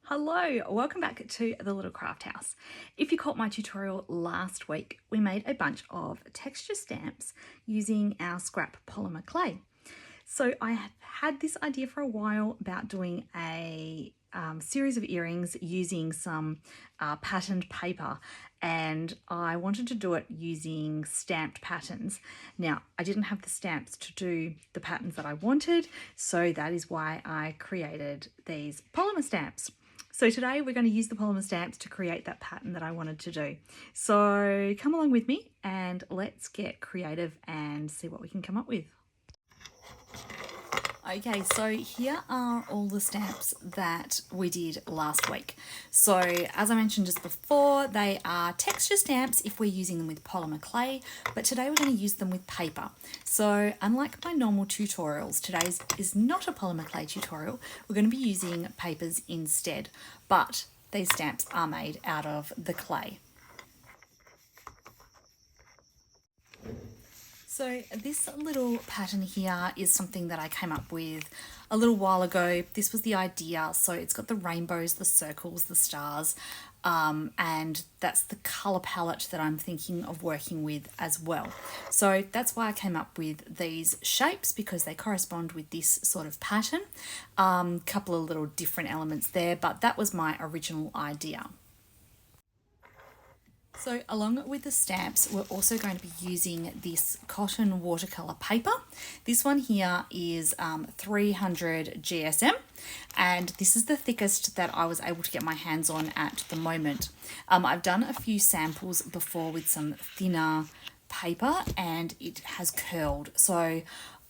Hello, welcome back to the Little Craft House. If you caught my tutorial last week, we made a bunch of texture stamps using our scrap polymer clay. So I have had this idea for a while about doing a series of earrings using some patterned paper, and I wanted to do it using stamped patterns. Now, I didn't have the stamps to do the patterns that I wanted, so that is why I created these polymer stamps. So today we're going to use the polymer stamps to create that pattern that I wanted to do. So come along with me and let's get creative and see what we can come up with. Okay, so here are all the stamps that we did last week. So as I mentioned just before, they are texture stamps if we're using them with polymer clay, but today we're going to use them with paper. So unlike my normal tutorials, today's is not a polymer clay tutorial. We're going to be using papers instead, but these stamps are made out of the clay. So this little pattern here is something that I came up with a little while ago. This was the idea. So it's got the rainbows, the circles, the stars, and that's the color palette that I'm thinking of working with as well. So that's why I came up with these shapes, because they correspond with this sort of pattern. Couple of little different elements there, but that was my original idea. So along with the stamps, we're also going to be using this cotton watercolor paper. This one here is 300 GSM, and this is the thickest that I was able to get my hands on at the moment. I've done a few samples before with some thinner paper and it has curled. So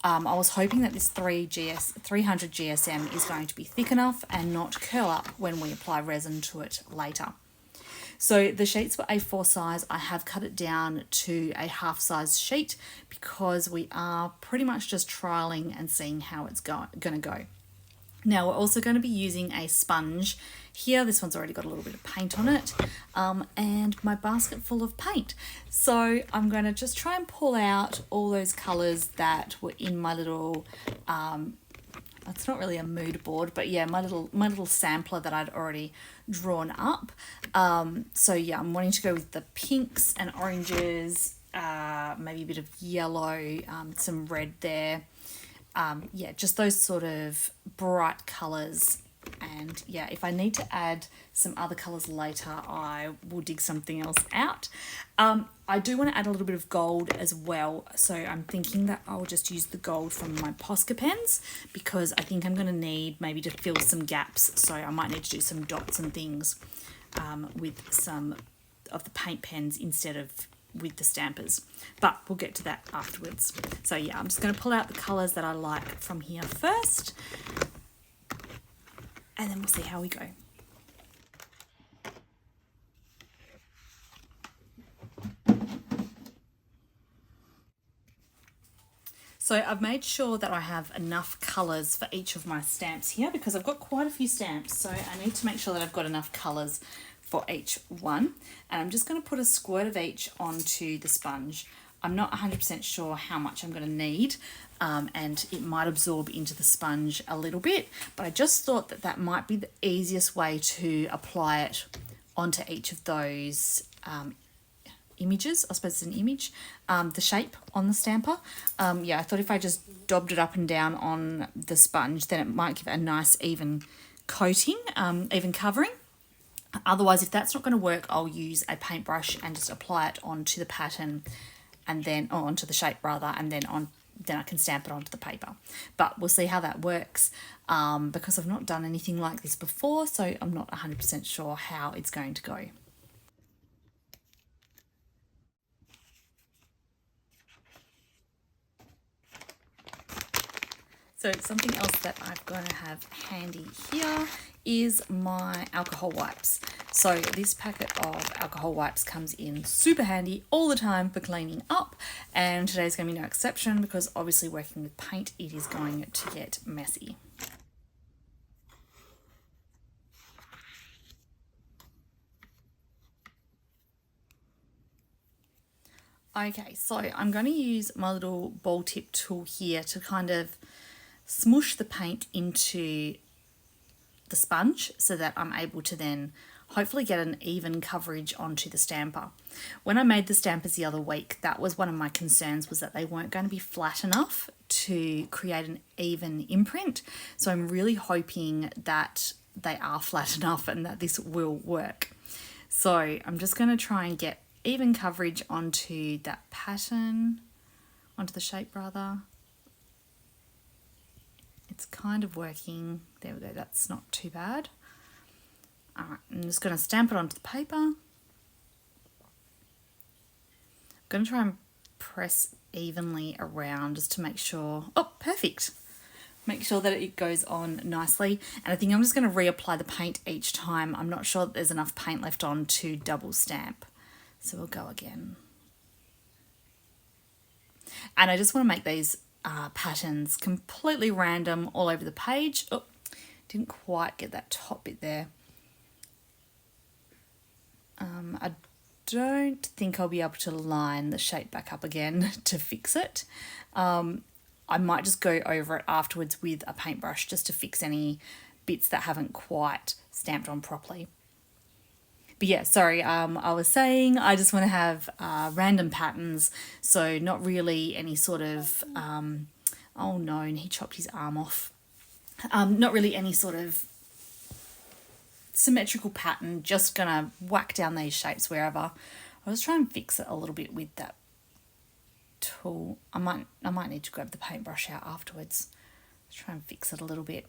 I was hoping that this 300 GSM is going to be thick enough and not curl up when we apply resin to it later. So the sheets were A4 size. I have cut it down to a half size sheet because we are pretty much just trialing and seeing how it's going to go. Now we're also going to be using a sponge here. This one's already got a little bit of paint on it, and my basket full of paint. So I'm going to just try and pull out all those colours that were in my little it's not really a mood board, but yeah, my little sampler that I'd already drawn up. So yeah, I'm wanting to go with the pinks and oranges, maybe a bit of yellow, some red there. Yeah, just those sort of bright colours. And yeah, if I need to add some other colours later, I will dig something else out. I do want to add a little bit of gold as well. So I'm thinking that I'll just use the gold from my Posca pens, because I think I'm going to need maybe to fill some gaps. So I might need to do some dots and things with some of the paint pens instead of with the stampers. But we'll get to that afterwards. So yeah, I'm just going to pull out the colours that I like from here first, and then we'll see how we go. So I've made sure that I have enough colours for each of my stamps here, because I've got quite a few stamps, so I need to make sure that I've got enough colours for each one. And I'm just going to put a squirt of each onto the sponge. I'm not 100% sure how much I'm going to need, and it might absorb into the sponge a little bit, but I just thought that that might be the easiest way to apply it onto each of those images. I suppose it's an image, the shape on the stamper. Yeah, I thought if I just daubed it up and down on the sponge, then it might give it a nice even coating, even covering. Otherwise, if that's not going to work, I'll use a paintbrush and just apply it onto the pattern, and then onto the shape rather, and then I can stamp it onto the paper. But we'll see how that works, because I've not done anything like this before, so I'm not 100% sure how it's going to go. So something else that I'm going to have handy here is my alcohol wipes. So this packet of alcohol wipes comes in super handy all the time for cleaning up, and today's going to be no exception, because obviously working with paint, it is going to get messy. Okay, so I'm going to use my little ball tip tool here to kind of smoosh the paint into the sponge so that I'm able to then hopefully get an even coverage onto the stamper. When I made the stampers the other week, that was one of my concerns, was that they weren't going to be flat enough to create an even imprint. So I'm really hoping that they are flat enough and that this will work. So I'm just going to try and get even coverage onto that pattern, onto the shape rather. It's kind of working. There we go, that's not too bad. All right, I'm just going to stamp it onto the paper. I'm going to try and press evenly around just to make sure, oh, perfect. Make sure that it goes on nicely. And I think I'm just going to reapply the paint each time. I'm not sure that there's enough paint left on to double stamp. So we'll go again. And I just want to make these patterns completely random all over the page. Oh, didn't quite get that top bit there. I don't think I'll be able to line the shape back up again to fix it. I might just go over it afterwards with a paintbrush just to fix any bits that haven't quite stamped on properly. But yeah, sorry, I was saying I just want to have random patterns, so not really any sort of, oh no, and he chopped his arm off. Not really any sort of symmetrical pattern, just gonna whack down these shapes wherever. I was trying to fix it a little bit with that tool. I might need to grab the paintbrush out afterwards. Let's try and fix it a little bit.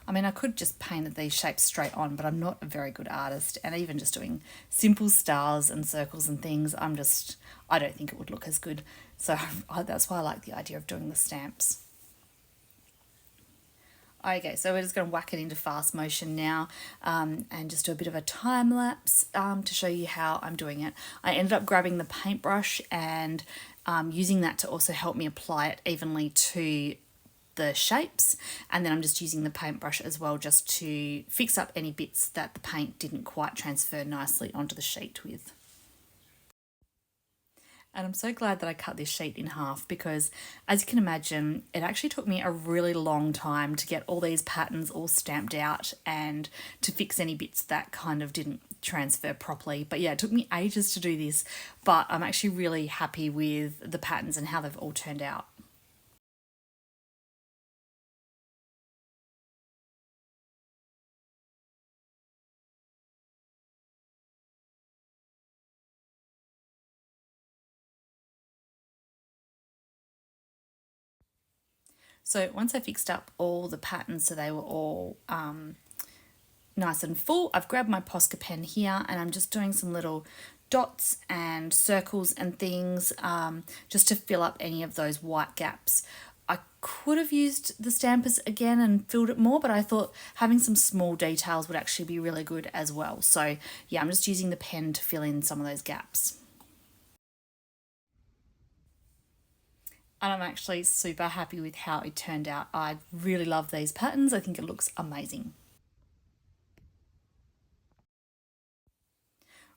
I mean, I could just paint these shapes straight on, but I'm not a very good artist. And even just doing simple stars and circles and things, I don't think it would look as good. So that's why I like the idea of doing the stamps. Okay, so we're just going to whack it into fast motion now and just do a bit of a time lapse to show you how I'm doing it. I ended up grabbing the paintbrush and using that to also help me apply it evenly to the shapes, and then I'm just using the paintbrush as well just to fix up any bits that the paint didn't quite transfer nicely onto the sheet with. And I'm so glad that I cut this sheet in half because, as you can imagine, it actually took me a really long time to get all these patterns all stamped out and to fix any bits that kind of didn't transfer properly. But yeah, it took me ages to do this, but I'm actually really happy with the patterns and how they've all turned out. So once I fixed up all the patterns so they were all nice and full, I've grabbed my Posca pen here and I'm just doing some little dots and circles and things just to fill up any of those white gaps. I could have used the stampers again and filled it more, but I thought having some small details would actually be really good as well. So yeah, I'm just using the pen to fill in some of those gaps. And I'm actually super happy with how it turned out. I really love these patterns. I think it looks amazing.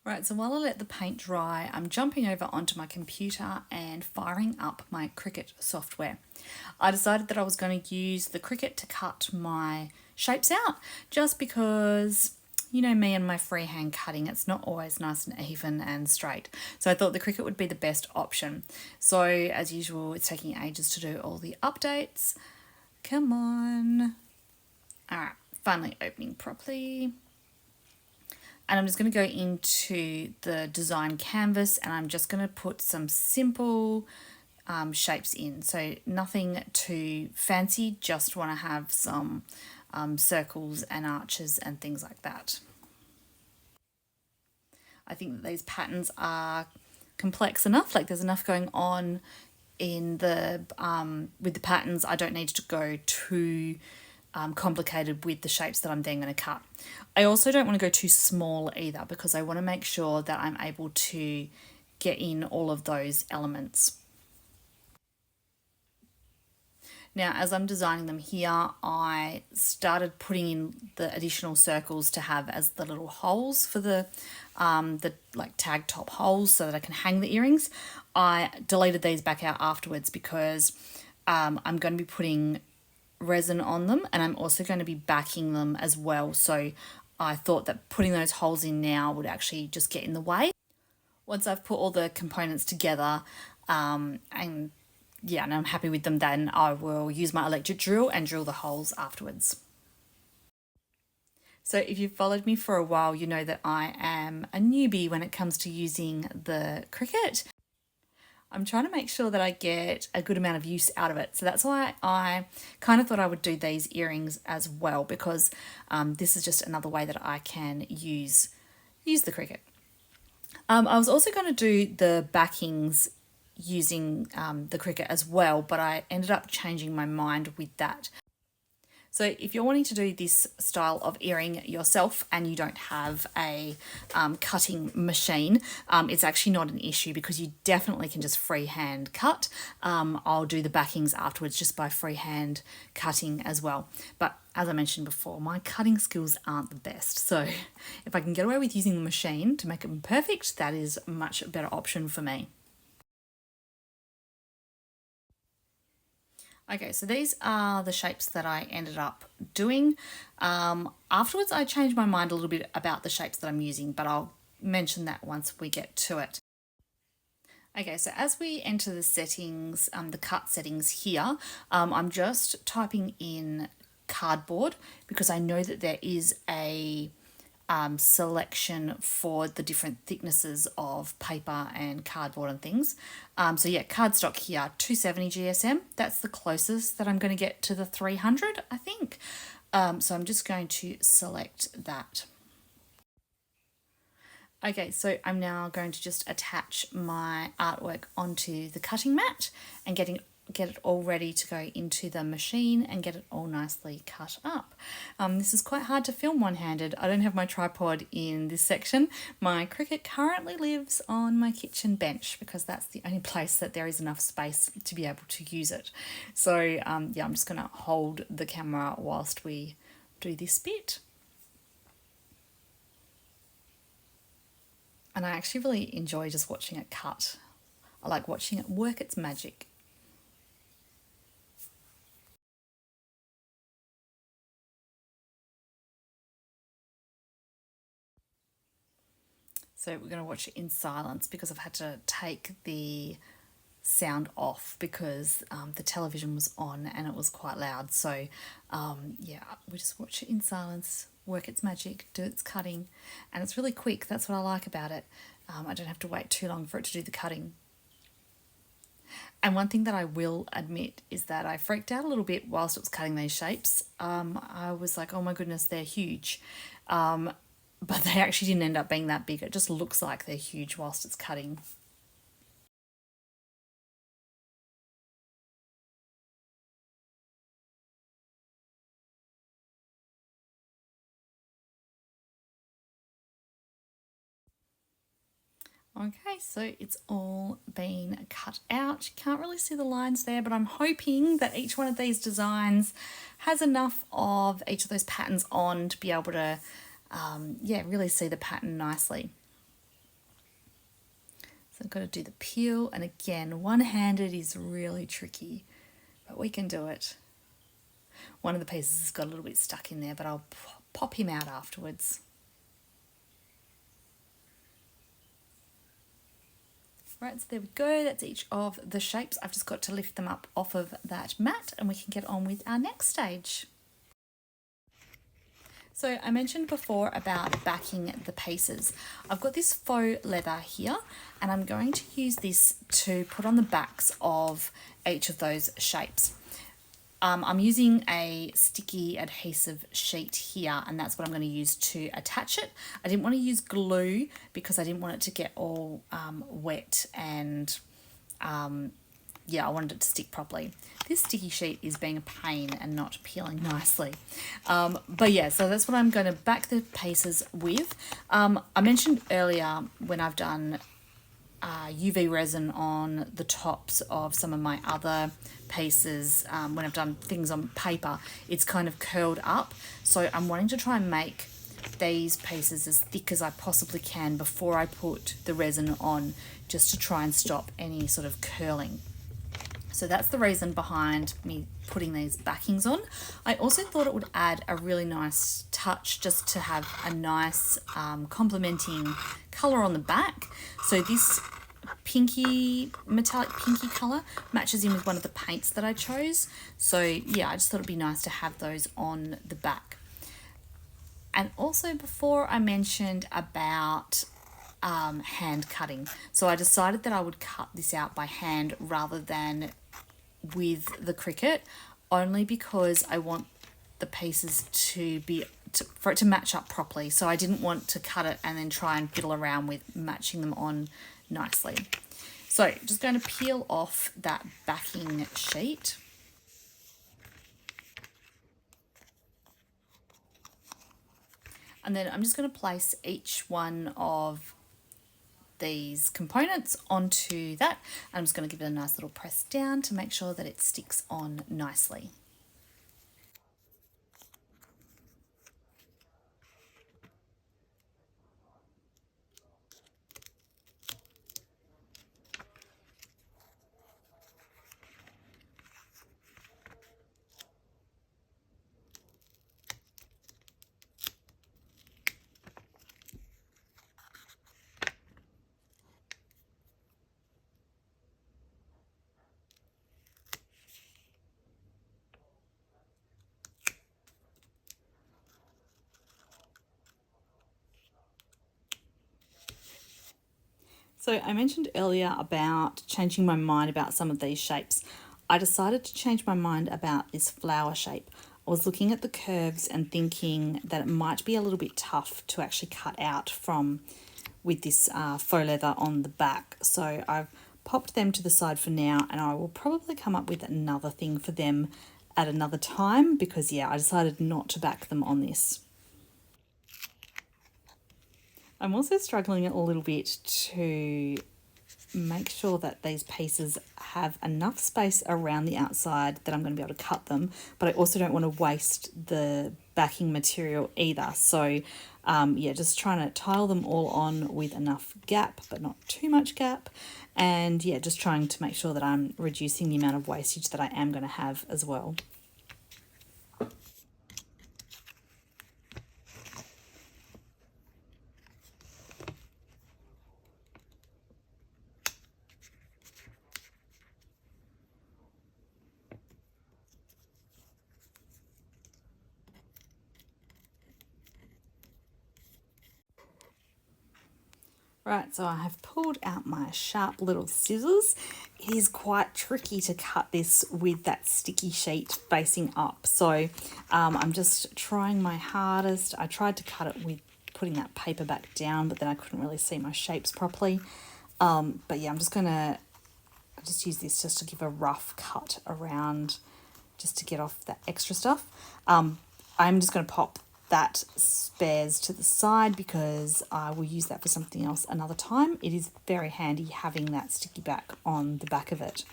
Right, so while I let the paint dry, I'm jumping over onto my computer and firing up my Cricut software. I decided that I was going to use the Cricut to cut my shapes out just because, you know me and my freehand cutting, it's not always nice and even and straight. So I thought the Cricut would be the best option. So as usual, it's taking ages to do all the updates. Come on. All right, finally opening properly. And I'm just going to go into the design canvas and I'm just going to put some simple shapes in. So nothing too fancy, just want to have some circles and arches and things like that. I think that these patterns are complex enough, like there's enough going on in the with the patterns. I don't need to go too complicated with the shapes that I'm then going to cut. I also don't want to go too small either because I want to make sure that I'm able to get in all of those elements. Now, as I'm designing them here, I started putting in the additional circles to have as the little holes for the like tag top holes so that I can hang the earrings. I deleted these back out afterwards because I'm going to be putting resin on them, and I'm also going to be backing them as well. So I thought that putting those holes in now would actually just get in the way. Once I've put all the components together, and I'm happy with them, then I will use my electric drill and drill the holes afterwards. So if you've followed me for a while, you know that I am a newbie when it comes to using the Cricut. I'm trying to make sure that I get a good amount of use out of it. So that's why I kind of thought I would do these earrings as well, because this is just another way that I can use the Cricut. I was also going to do the backings using the Cricut as well, but I ended up changing my mind with that. So if you're wanting to do this style of earring yourself and you don't have a cutting machine, it's actually not an issue because you definitely can just freehand cut. I'll do the backings afterwards just by freehand cutting as well. But as I mentioned before, my cutting skills aren't the best. So if I can get away with using the machine to make them perfect, that is a much better option for me. Okay, so these are the shapes that I ended up doing. Afterwards, I changed my mind a little bit about the shapes that I'm using, but I'll mention that once we get to it. Okay, so as we enter the settings, the cut settings here, I'm just typing in cardboard because I know that there is a selection for the different thicknesses of paper and cardboard and things. So yeah, cardstock here, 270 GSM. That's the closest that I'm going to get to the 300, I think. So I'm just going to select that. Okay, so I'm now going to just attach my artwork onto the cutting mat and get it all ready to go into the machine and get it all nicely cut up. This is quite hard to film one-handed. I don't have my tripod in this section. My Cricut currently lives on my kitchen bench because that's the only place that there is enough space to be able to use it. So yeah, I'm just going to hold the camera whilst we do this bit. And I actually really enjoy just watching it cut. I like watching it work its magic. So we're going to watch it in silence because I've had to take the sound off because the television was on and it was quite loud. So yeah, we just watch it in silence, work its magic, do its cutting, and it's really quick. That's what I like about it. I don't have to wait too long for it to do the cutting. And one thing that I will admit is that I freaked out a little bit whilst it was cutting these shapes. I was like, oh my goodness, they're huge. But they actually didn't end up being that big. It just looks like they're huge whilst it's cutting. Okay, so it's all been cut out. You can't really see the lines there, but I'm hoping that each one of these designs has enough of each of those patterns on to be able to, yeah, really see the pattern nicely. So I've got to do the peel, and again, one-handed is really tricky, but we can do it. One of the pieces has got a little bit stuck in there, but I'll pop him out afterwards. Right, so there we go. That's each of the shapes. I've just got to lift them up off of that mat and we can get on with our next stage. So I mentioned before about backing the pieces. I've got this faux leather here and I'm going to use this to put on the backs of each of those shapes. I'm using a sticky adhesive sheet here and that's what I'm going to use to attach it. I didn't want to use glue because I didn't want it to get all wet and yeah, I wanted it to stick properly. This sticky sheet is being a pain and not peeling nicely. But yeah, so that's what I'm going to back the pieces with. I mentioned earlier when I've done UV resin on the tops of some of my other pieces. When I've done things on paper, it's kind of curled up. So I'm wanting to try and make these pieces as thick as I possibly can before I put the resin on, just to try and stop any sort of curling. So that's the reason behind me putting these backings on. I also thought it would add a really nice touch just to have a nice complementing colour on the back. So this pinky, metallic pinky colour matches in with one of the paints that I chose. So yeah, I just thought it'd be nice to have those on the back. And also, before I mentioned about hand cutting, so I decided that I would cut this out by hand rather than with the Cricut, only because I want the pieces for it to match up properly. So I didn't want to cut it and then try and fiddle around with matching them on nicely. So just going to peel off that backing sheet. And then I'm just going to place each one of these components onto that. I'm just going to give it a nice little press down to make sure that it sticks on nicely. So I mentioned earlier about changing my mind about some of these shapes. I decided to change my mind about this flower shape. I was looking at the curves and thinking that it might be a little bit tough to actually cut out with this faux leather on the back. So I've popped them to the side for now, and I will probably come up with another thing for them at another time, because yeah, I decided not to back them on this. I'm also struggling a little bit to make sure that these pieces have enough space around the outside that I'm going to be able to cut them, but I also don't want to waste the backing material either. So yeah, just trying to tile them all on with enough gap, but not too much gap. And yeah, just trying to make sure that I'm reducing the amount of wastage that I am going to have as well. Right, so I have pulled out my sharp little scissors. It is quite tricky to cut this with that sticky sheet facing up. So I'm just trying my hardest. I tried to cut it with putting that paper back down, but then I couldn't really see my shapes properly. But yeah, I'm just gonna use this just to give a rough cut around, just to get off that extra stuff. I'm just gonna pop that spares to the side because I will use that for something else another time. It is very handy having that sticky back on the back of it.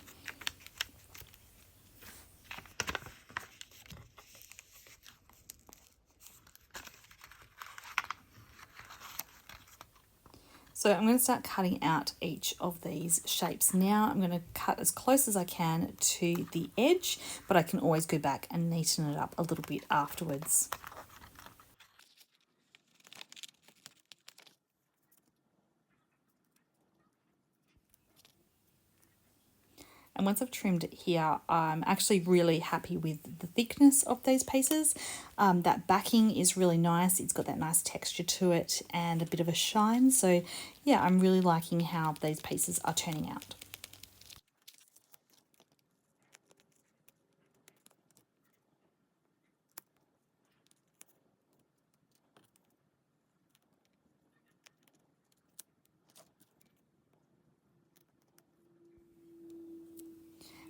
So I'm going to start cutting out each of these shapes. Now I'm going to cut as close as I can to the edge, but I can always go back and neaten it up a little bit afterwards. And once I've trimmed it here, I'm actually really happy with the thickness of these pieces. That backing is really nice. It's got that nice texture to it and a bit of a shine. So yeah, I'm really liking how these pieces are turning out.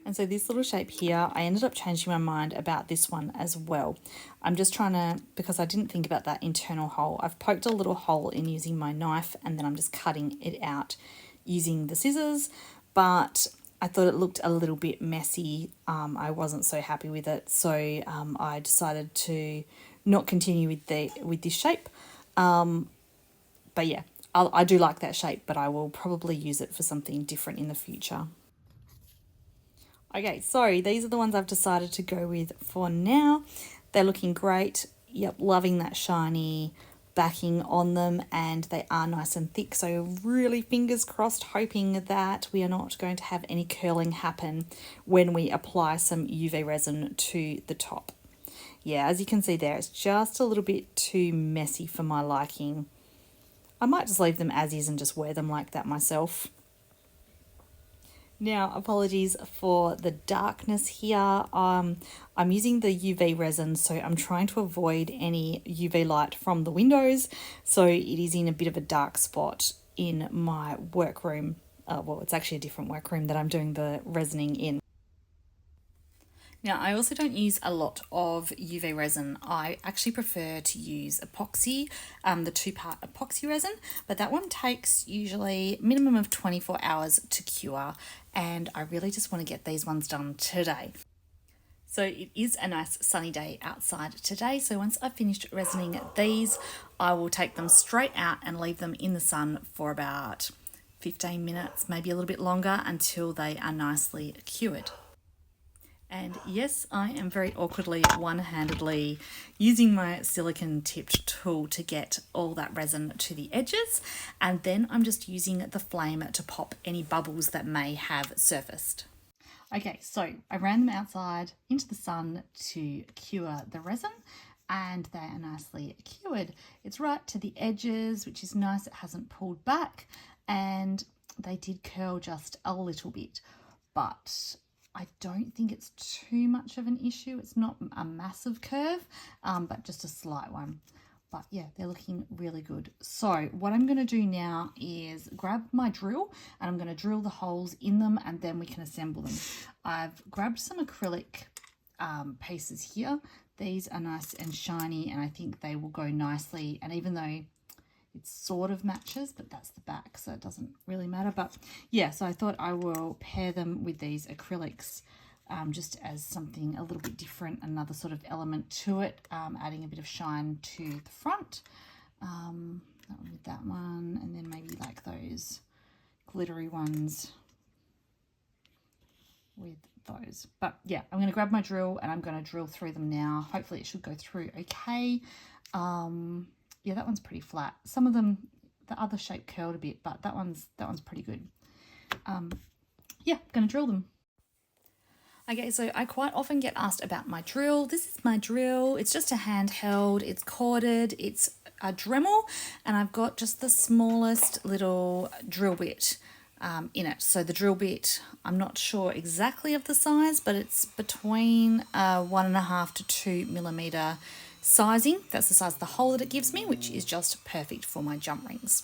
And so this little shape here, I ended up changing my mind about this one as well. I'm just trying to, because I didn't think about that internal hole, I've poked a little hole in using my knife, and then I'm just cutting it out using the scissors, but I thought it looked a little bit messy. I wasn't so happy with it, so I decided to not continue with this shape. But yeah, I do like that shape, but I will probably use it for something different in the future. Okay, so these are the ones I've decided to go with for now. They're looking great. Yep, loving that shiny backing on them, and they are nice and thick, so really fingers crossed, hoping that we are not going to have any curling happen when we apply some UV resin to the top. Yeah, as you can see there, it's just a little bit too messy for my liking. I might just leave them as is and just wear them like that myself. Now, apologies for the darkness here. I'm using the UV resin, so I'm trying to avoid any UV light from the windows. So it is in a bit of a dark spot in my workroom. Well, it's actually a different workroom that I'm doing the resining in. Now, I also don't use a lot of UV resin. I actually prefer to use epoxy, the 2-part epoxy resin, but that one takes usually minimum of 24 hours to cure, and I really just want to get these ones done today. So it is a nice sunny day outside today, so once I've finished resining these, I will take them straight out and leave them in the sun for about 15 minutes, maybe a little bit longer, until they are nicely cured. And yes, I am very awkwardly, one-handedly using my silicone tipped tool to get all that resin to the edges. And then I'm just using the flame to pop any bubbles that may have surfaced. Okay, so I ran them outside into the sun to cure the resin, and they are nicely cured. It's right to the edges, which is nice. It hasn't pulled back, and they did curl just a little bit, but I don't think it's too much of an issue. It's not a massive curve, but just a slight one. But yeah, they're looking really good. So what I'm going to do now is grab my drill, and I'm going to drill the holes in them, and then we can assemble them. I've grabbed some acrylic pieces here. These are nice and shiny, and I think they will go nicely. And even though it sort of matches, but that's the back, so it doesn't really matter. But yeah, so I thought I will pair them with these acrylics just as something a little bit different, another sort of element to it, adding a bit of shine to the front. With that one, and then maybe like those glittery ones with those. But yeah, I'm going to grab my drill and I'm going to drill through them now. Hopefully it should go through okay. Yeah, that one's pretty flat. Some of them, the other shape curled a bit, but that one's pretty good. Yeah, gonna drill them. Okay, so I quite often get asked about my drill. This is my drill. It's just a handheld. It's corded. It's a Dremel, and I've got just the smallest little drill bit in it. So the drill bit, I'm not sure exactly of the size, but it's between 1.5 to 2 millimeter sizing. That's the size of the hole that it gives me, which is just perfect for my jump rings.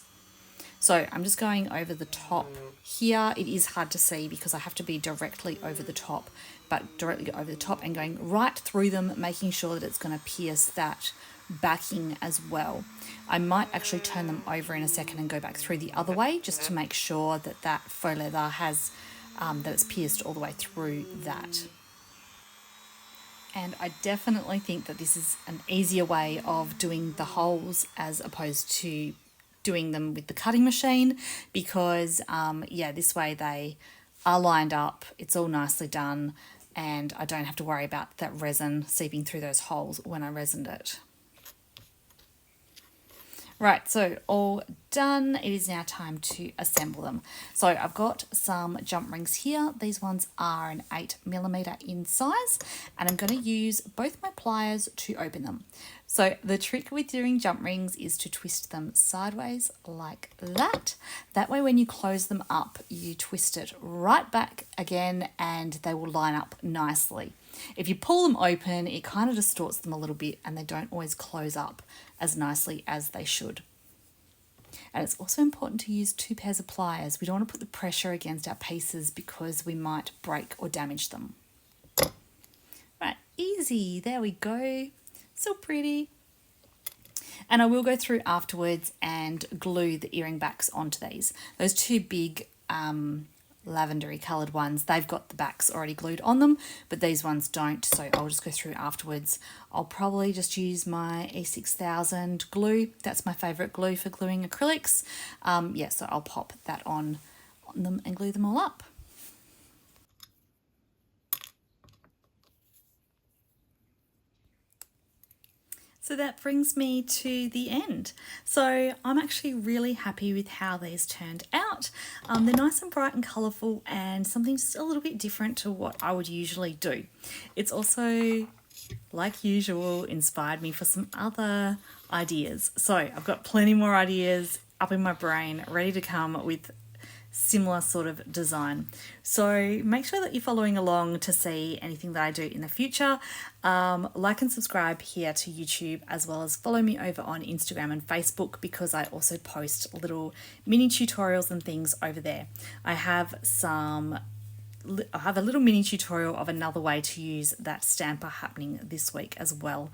So I'm just going over the top here. It is hard to see because I have to be directly over the top, but directly over the top and going right through them, making sure that it's going to pierce that backing as well. I might actually turn them over in a second and go back through the other way just to make sure that that faux leather has, that it's pierced all the way through that. And I definitely think that this is an easier way of doing the holes as opposed to doing them with the cutting machine, because yeah, this way they are lined up, it's all nicely done, and I don't have to worry about that resin seeping through those holes when I resined it. Right, so all done. It is now time to assemble them. So I've got some jump rings here. These ones are an 8 millimeter in size, and I'm going to use both my pliers to open them. So the trick with doing jump rings is to twist them sideways like that. That way when you close them up, you twist it right back again and they will line up nicely. If you pull them open, it kind of distorts them a little bit and they don't always close up as nicely as they should. And it's also important to use 2 pairs of pliers. We don't want to put the pressure against our pieces because we might break or damage them. Right, easy, there we go. So pretty. And I will go through afterwards and glue the earring backs onto these. Those two big lavendery coloured ones, they've got the backs already glued on them, but these ones don't, so I'll just go through afterwards. I'll probably just use my E6000 glue. That's my favourite glue for gluing acrylics. Yeah, so I'll pop that on them and glue them all up. So that brings me to the end. So I'm actually really happy with how these turned out. They're nice and bright and colourful and something just a little bit different to what I would usually do. It's also, like usual, inspired me for some other ideas. So I've got plenty more ideas up in my brain, ready to come with similar sort of design. So make sure that you're following along to see anything that I do in the future. Like and subscribe here to YouTube, as well as follow me over on Instagram and Facebook, because I also post little mini tutorials and things over there. I have a little mini tutorial of another way to use that stamper happening this week as well.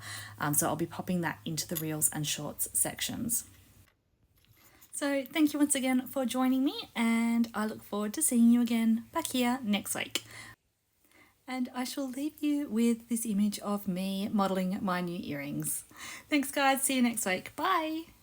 So I'll be popping that into the Reels and Shorts sections. So thank you once again for joining me, and I look forward to seeing you again back here next week. And I shall leave you with this image of me modelling my new earrings. Thanks guys, see you next week. Bye!